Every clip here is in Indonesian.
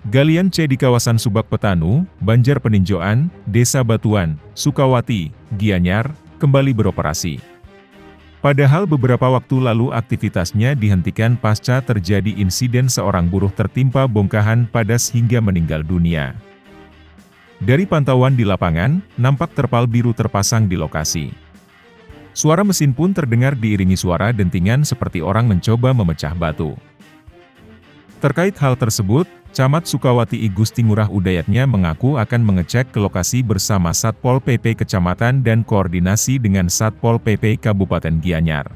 Galian C di kawasan Subak Petanu, Banjar Peninjauan, Desa Batuan, Sukawati, Gianyar, kembali beroperasi. Padahal beberapa waktu lalu aktivitasnya dihentikan pasca terjadi insiden seorang buruh tertimpa bongkahan padas hingga meninggal dunia. Dari pantauan di lapangan, nampak terpal biru terpasang di lokasi. Suara mesin pun terdengar diiringi suara dentingan seperti orang mencoba memecah batu. Terkait hal tersebut, Camat Sukawati I Gusti Ngurah Udayatnya mengaku akan mengecek ke lokasi bersama Satpol PP Kecamatan dan koordinasi dengan Satpol PP Kabupaten Gianyar.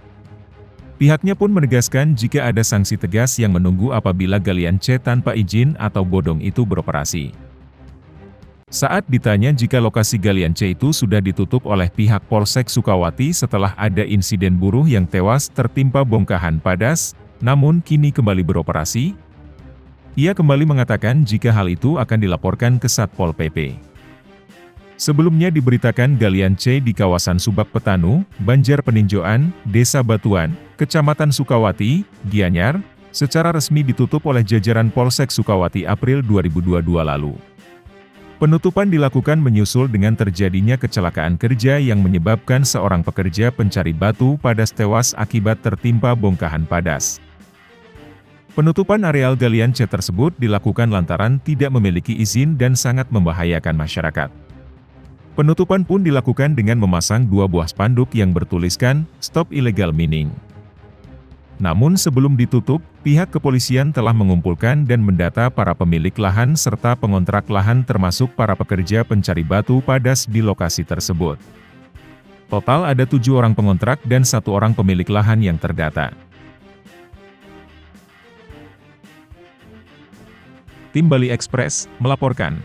Pihaknya pun menegaskan jika ada sanksi tegas yang menunggu apabila galian C tanpa izin atau bodong itu beroperasi. Saat ditanya jika lokasi galian C itu sudah ditutup oleh pihak Polsek Sukawati setelah ada insiden buruh yang tewas tertimpa bongkahan padas, namun kini kembali beroperasi, ia kembali mengatakan jika hal itu akan dilaporkan ke Satpol PP. Sebelumnya diberitakan galian C di kawasan Subak Petanu, Banjar Peninjauan, Desa Batuan, Kecamatan Sukawati, Gianyar, secara resmi ditutup oleh jajaran Polsek Sukawati April 2022 lalu. Penutupan dilakukan menyusul dengan terjadinya kecelakaan kerja yang menyebabkan seorang pekerja pencari batu padas tewas akibat tertimpa bongkahan padas. Penutupan areal galian C tersebut dilakukan lantaran tidak memiliki izin dan sangat membahayakan masyarakat. Penutupan pun dilakukan dengan memasang 2 buah spanduk yang bertuliskan, "Stop Illegal Mining". Namun sebelum ditutup, pihak kepolisian telah mengumpulkan dan mendata para pemilik lahan serta pengontrak lahan termasuk para pekerja pencari batu padas di lokasi tersebut. Total ada 7 orang pengontrak dan 1 orang pemilik lahan yang terdata. Tim Bali Express melaporkan.